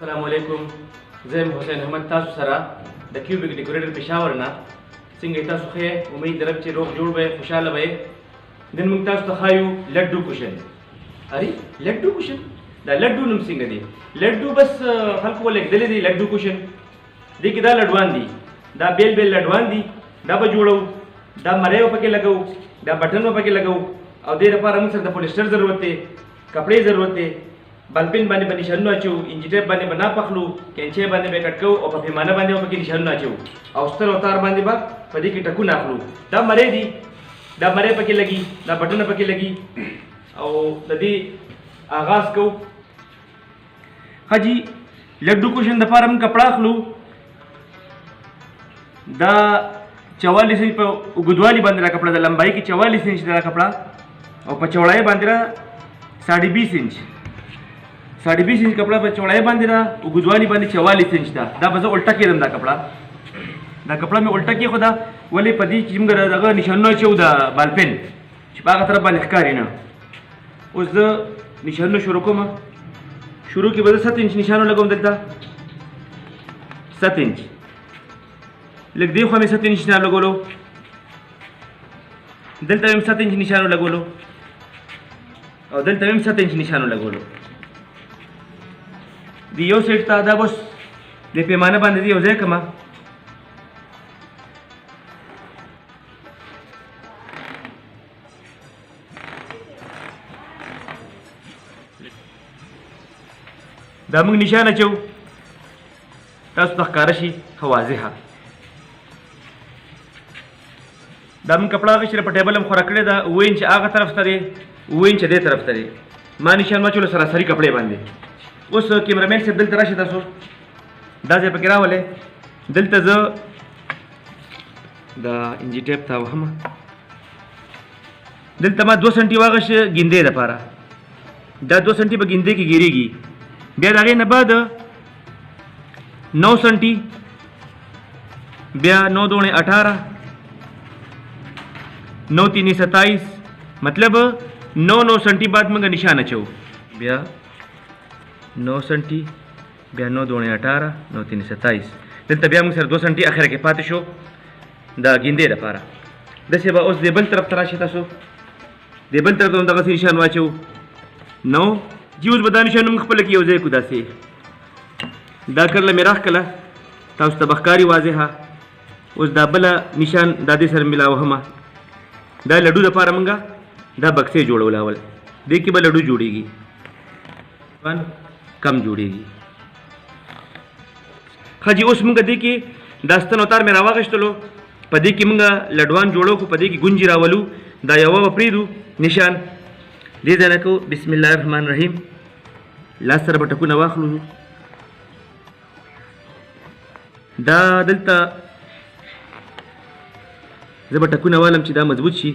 السلام علیکم. زه حسین احمد تاسو سره د کیوبیک ډیکوریټر پېښور نه. څنګه تاسو ښه؟ امید لرم چې روغ جوړ به خوشاله به. نن موږ تاسو ته ښایو لډو کوشن. اری لډو کوشن دا لډو نوم څنګه دی؟ لډو بس خلکو ولګېدلې دي لډو کوشن. دې کې دا لډوان دي، دا بیل بیل لډوان دي. دا به جوړو، دا مری پکې لګو، دا بټن پکې لګو. او دې لپاره موږ سره د پولیسټر ضرورت دی، کپڑے ضرورت دی. بلپین باندې به نشانونه اچو، انچ ټیپ باندې به ناپخلو، کینچې باندې به کټ کوو او په پیمانه باندې به پکې نشانونه اچو او ستر او تار باندې به په دې کې ټکونه اخلو. دا مری دي، دا مری پکې لګي، دا بټنه پکې لګي او د دې آغاز کوو. حاجی لډو کوشن د لپاره موږ کپڑا اخلو. دا 44 انچ په اوږدوالي باندې دا کپڑا، د لمبایي کې 44 انچ دا کپڑا او په چوړایي باندې را 20.5 انچ. 20.5 انچ کپڑا په چوړایي باندې را اوږدوالي باندې 44 انچ دا. دا به زه الټا کېدم دا کپڑا. دا کپڑا مې الټا کېښوده. ولې په دې کې چې موږ دغه نشانونه اچوو د بالپین چې په هغه طرف باندې ښکاري نه. اوس زه نشانونه شروع کوم. شروع کې به زه 7 انچ نشانونه لګوم دلته. 7 انچ لږ دې خوا مې 7 انچ نشان لګولو، دلته مې 7 انچ نشانو لګولو او دلته مې 7 انچ نشانو لګولو. دی یو سیټ ته دا بس د پیمانه باندې دی یو ځای کړم. دا موږ نشان اچو، تاسو ته ښکاره شي ښه واضحه. دا موږ کپڑا اخیستې په ټیبل هم خوره کړې ده. 9 انچ هغه طرف ته دی، 9 انچ دې طرف ته دی. ما نشان واچولو سراسري کپړې باندې. اوس کیمرامین صاحب دلته راشي، تاسو دا ځای پکې راولئ. دلته زه دا انجي ټیپ ته وهم. دلته ما 2 سنټي واغش ګیندې دپاره. دا 2 سنټي په ګیندې کې ګیرېږي. بیا د هغې نه بعد 9 سنټي، بیا 9 دوणे 18، 9 3 27، مطلب 9 سنټي بعد موږ نشان اچو. بیا 9 سنټي، بیا 9 دوणे 18، 9 3 27. دلته بیا موږ سره 2 سنټي اخره کې پاتې شو د ګیندې لپاره. داسې به اوس د بل طرف ته راشي. تاسو د بل طرف ته هم دغسې نشان واچو. 9 جی اوس به دا نشان موږ خپله کې یو ځای کړو. داسې دا کړله مې راښکله، تاسو ته به ښکاري واضحه. اوس دا بله نشان دا دې سره میلاوهمه. دا لډو دپاره موږ دا بکسې جوړول. اول دې کې به لډو جوړېږي، کم جوړېږي. ښه جي اوس موږ دې کې دا ستن او تار مې راواغېستلو. په دې کې موږ لډوان جوړو کړو، په دې کې ګونجې راولو. دا یوه به پرېږدو نشان. دې ځای نه کوو بسم الله الرحمن الرحیم. لاس سره به ټکونه واخلو. دا دلته زه به ټکونه والم چې دا مضبوط شي.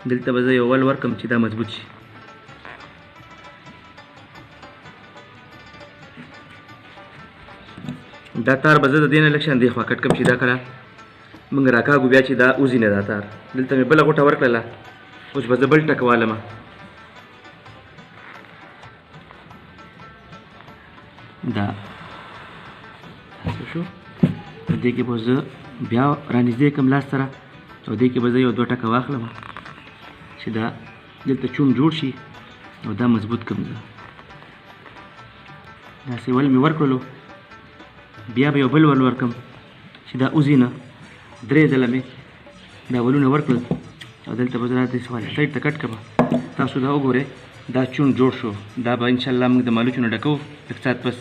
دلته به زه یو ول ورکم چې دا مضبوط شي. دا تار به زه د دې نه لږ شان دې خوا کټ کړم چې دا کله موږ راکاږو بیا چې دا وځي نه دا تار. دلته مې بله غوټه ورکړله. اوس به زه بل ټک والمه. دا شو. دې کې به زه بیا رانږدې کړم لاس سره او دې کې به زه یو 2 ټکه واخلم چې دا دلته چون جوړ شي او دا مضبوط کړم. زه داسې ول مې ورکړلو. بیا به یو بل ول ورکړم چې دا وځي نه. 3 ځله مې دا ولونه ورکړل او دلته به زه داسې سایډ ته کټ کړم. تاسو دا وګورئ، دا چون جوړ شو. دا به انشاءالله موږ د مالوچونه ډکو لږ ساعت پس.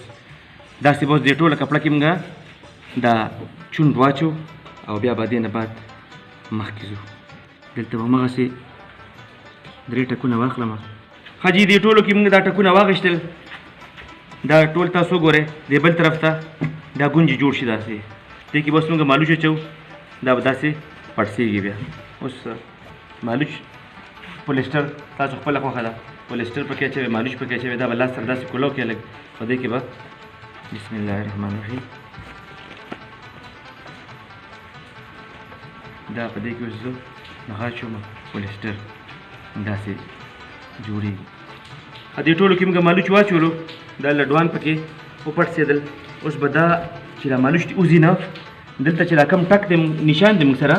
داسې به اوس دې ټوله کپړه کې موږ دا چون واچو او بیا به دې نه بعد مخکې ځو. دلته به همغسې 3 ټکونه واخلم. ښه جي دې ټولو کې موږ دا ټکونه واخیستل. دا ټول تاسو وګورئ دې بل طرف ته دا ګونجې جوړ شي. داسې دې کې به اوس موږ مالوچ اچو. دا به داسې پړسېږي. بیا اوس مالوچ پولیسټر تاسو خپله خوښه ده، پولیسټر پکې اچوئ، مالوچ پکې اچوئ. دا به لاس سره داسې کولو کې لږ په دې کې به بسم الله الرحمن الرحیم. دا په دې کې اوس زه نغا شوم پولیسټر داسې جوړېږي. دې ټولو کې موږ مالوچ واچولو، دا لډوان پکې وپړسېدل. اوس به دا چې دا مالوچ دې وځي نه، دلته چې دا کم ټک دی نشان دی موږ سره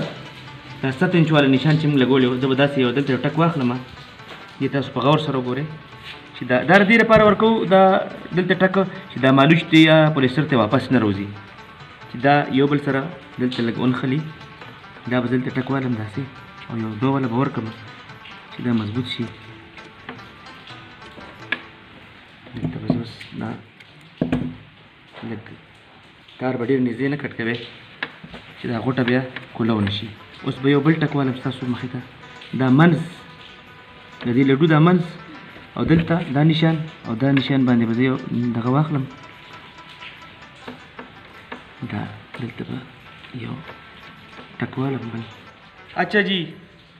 دا 7 انچ والا نشان چې موږ لګولی و، زه به داسې یو دلته یو ټک واخلم. دې تاسو په غور سره وګورئ چې دا د دې لپاره ورکوو دا دلته ټک چې دا مالوچ دی یا پولیسټر ته واپس نه راوځي، چې دا یو بل سره دلته لږ ونښلي. دا به دلته ټک والم داسې او یو دوه والا به ورکړم چې دا مضبوط شي. دلته به زه اوس دا لږ تار به ډېر نږدې نه کټ کوئ چې دا غوټه بیا کوله ونه شي. اوس به یو بل ټک والم ستاسو مخې ته، دا منځ د دې لډو دا منځ او دلته دا نشان او دا نشان باندې به زه یو دغه واخلم. دا دلته به یو ټک والم بل. اچھا جی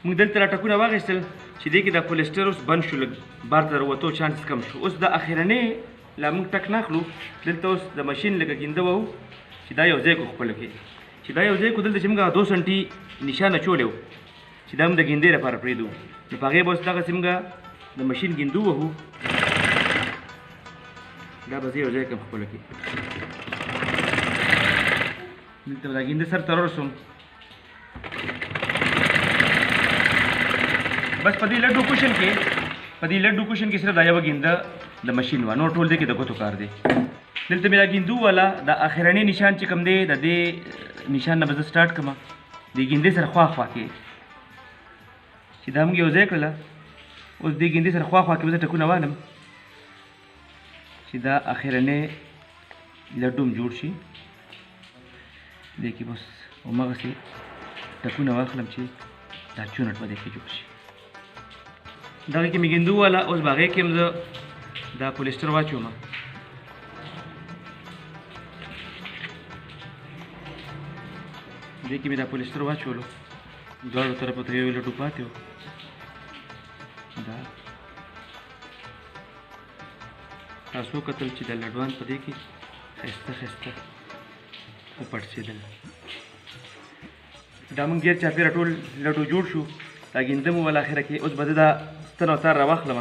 موږ دلته را ټکونه واخیستل چې دې کې دا پولیسټر اوس بند شو، لږ بار ته راوتو چانس کم شو. اوس دا اخرنی لا موږ ټک نه اخلو، دلته اوس د ماشین لږه ګینده وو چې دا یو ځای کو خپله کې، چې دا یو ځای کو دلته چې موږ 2 سنټي نشان اچولی و چې دا موږ د ګیندې لپاره پرېږدو، نو په هغې به اوس دغسې موږ د ماشین ګیندو وهو. دا به زه یو ځای کړم خپله کې، دلته به دا ګینده سر ته ورسوم. بس په دې لډو کوشن کې صرف دا یوه ګینده د ماشین وه، نور ټول دی کې د ګوتو کار دی. دلته مې دا ګیندو والا دا اخرنی نشان چې کوم دی د دې نشان نه به زه سټارټ کړم دې ګیندې سره خوا کې چې دا موږ یو ځای کړله. اوس دې ګیندې سره خوا کې به زه ټکونه والم چې دا اخرنی لډو جوړ شي. دې کې بس هماغسې ټکونه واخلم چې دا چونټ به دې کې جوړ شي. دغه کې مې ګیندو والا، اوس به هغې کې هم زه دا پولیسټر واچوم. دې کې مې دا پولیسټر واچولو، دواړو طرفو ته یو لډو پاتې و. دا تاسو وکتل چې دا لډوان په دې کې ښایسته ښایسته وپړسېدل. دا موږ ډېر چاپېره ټول لډو جوړ شو، دا ګینده مو ول اخره کې. اوس به زه دا ستن او تار راواخلم.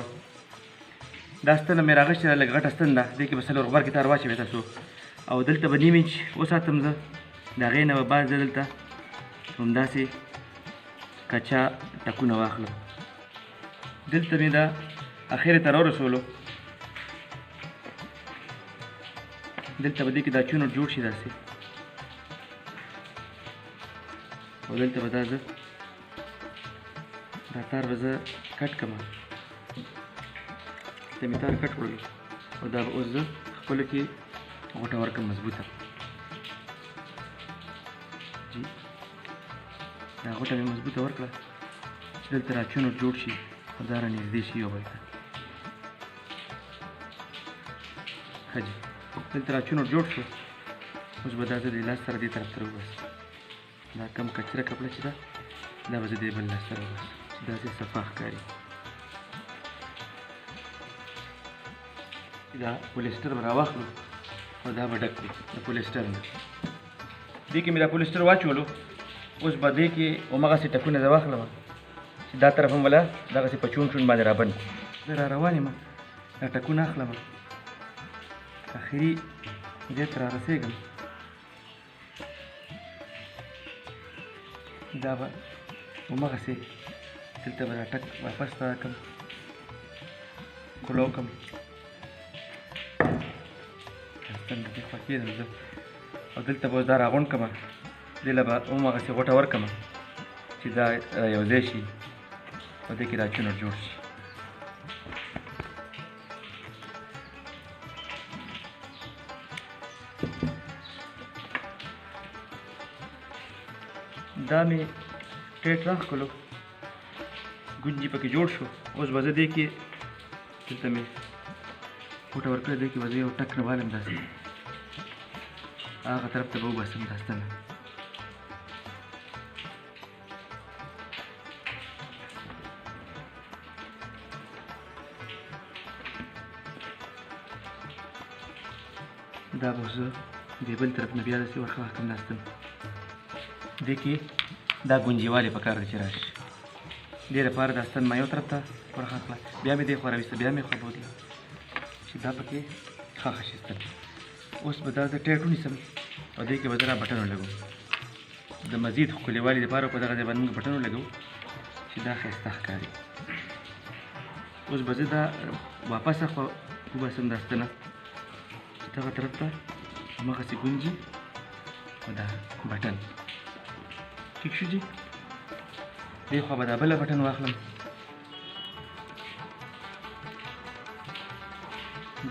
دا ستنه مې راغشتې ده، لږ غټه ستن ده، دې کې به 4 غبرګې تار واچوئ تاسو، او دلته به 1.5 انچ وساتم زه. د هغې نه به بعد زه دلته همداسې کچا ټکونه واخلم. دلته مې دا اخرې ته راورسولو، دلته به دې کې دا چونټ جوړ شي داسې، او دلته به دا زه دا تار به زه کټ کړم. دلته مې تار کټ کړلو او دا به اوس زه خپلو کې غوټه ورکړم مضبوطه. جی دا غوټه مې مضبوطه ورکړه چې دلته را چونټ جوړ شي او دا را نږدې شي یو بل ته. ښه جي دلته را چونټ جوړ شو. اوس به دا زه د لاس سره دې طرف ته راوباسم. دا کم کچره کپړه چې ده دا به زه دې بل لاس سره وباسم چې داسې صفا ښکاري. دا پولیسټر به راواخلو او دا به ډک کړو د پولیسټر نه. دې کې مې دا پولیسټر واچولو. اوس به دې کې هماغسې ټکونه زه واخلم چې دا طرف هم وله دغسې په چون باندې رابند کړو. زه را روان یم، دا ټکونه اخلم، اخري دې ته را رسېږم. دا به هماغسې دلته به دا ټک واپس ته کړم، کولو کړم. ستن دې خوا کېږدم زه، او دلته به اوس دا راغونډ کړم، دې له به هماغسې غوټه ورکړم چې دا یو ځای شي او دې کې دا چونټ جوړ شي. دا مې ټیټ راښکلو، ګونجي پکې جوړ شو. اوس به زه دې کې دلته مې غوټه ورکړې، دې کې به زه یو ټک نه والم داسې، هغه طرف ته به وباسم دا ستنه. دا به زه دې بل طرف نه بیا داسې ورخلاص کړم دا ستن. دې کې دا ګونجیوالی پکار دی چې راشي. دې لپاره دا ستن ما یو طرف ته ورخه کړه، بیا مې دې خوا راویسته، بیا مې خوا بولې چې دا پکې ښه شي ستن. اوس به دا زه ټیټ ونیسم او دې کې به زه را بټن ولګوم د مزید ښکلېوالي دپاره. په دغه ځای باندې موږ بټن ولګوو چې دا ښایسته ښکاري. اوس به زه دا واپس خوا وباسم دا ستنه چې دغه طرف ته هماغسې ګونجي او دا بټن. ټیک شو جي. دې خوا به دا بله بټن واخلم،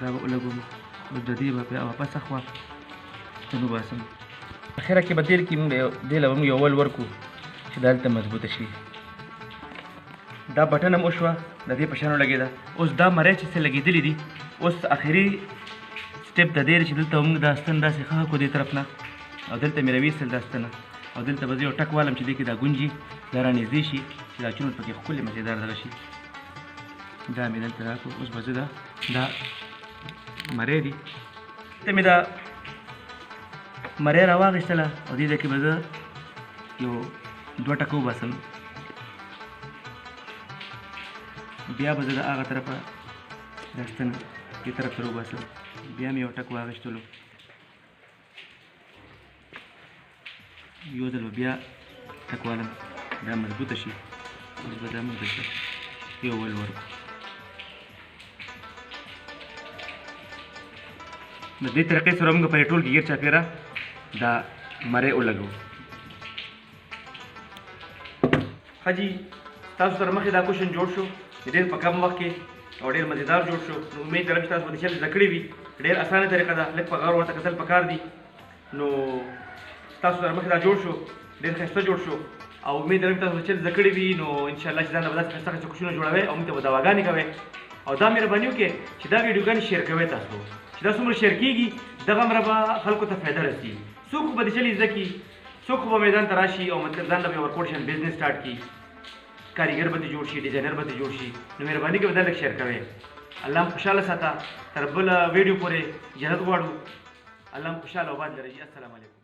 دا به ولګوم. اوس د دې به بیا واپس خوا ستن وباسم. اخره کې به تیل کې موږ دې له موږ یو ول ورکړو چې دا هلته مضبوطه شي. دا بټن هم وشوه، د دې په شان ولګېده. اوس دا مری چې څه لګېدلي دي، اوس آخري سټپ د دې چې دلته موږ دا ستن داسې ښه کړو دې طرف نه، او دلته مې راویستل دا ستنه، او دلته به زه یو ټک والم چې دې کې دا ګونجي دا رانږدې شي چې دا چونوټ پکې ښکلې مزېدار دغه شي. دا مې دلته راکړو. اوس به زه دا مری دي ته مې دا مری راواخېستله او دې ځای کې به زه یو دوه ټکه وباسم. بیا به زه د هغه طرفه دا ستن دې طرف ته وباسم. بیا مې یو ټک واخېستلو، یو ځل به بیا ټک والم دا مضبوطه شي. اوس به دا موږ دلته یو ول ورکړو. د دې طریقې سره موږ په ټول کې ګیر چاپېره دا مری ولګوو. ښه جي، تاسو سره مخکې دا کوشن جوړ شو ډېر په کم وخت کې او ډېر مزېدار جوړ شو. نو امید لرم چې تاسو به د چل زده کړې وي. ډېر اسانه طریقه ده، لږ په غور ورته کتل پکار دي. نو تاسو سره مخکې دا جوړ شو، ډېر ښایسته جوړ شو، او امید لرم چې تاسو د چل زده کړې وي. نو انشاءالله چې ځان له به داسې ښایسته ښایسته کوشنونه جوړوئ او موږ ته به دواګانې کوئ، او دا مهرباني وکړئ چې دا ویډیوګانې شیر کوئ. تاسو چې دا څومره شیر کېږي دغه مره به خلکو ته فایده رسي. څوک به د چل زده کړي، څوک به میدان ته راشي او مطلب ځان له به ورکوټ شي، بزنس سټارټ کړي، کاریګر به دې جوړ شي، ډیزاینر به دې جوړ شي. نو مهرباني کوئ دا لږ شیر کوئ. الله هم خوشحاله ساته. تر بله ویډیو پورې اجازت غواړو. الله هم خوشحاله او باد لري. السلام علیکم.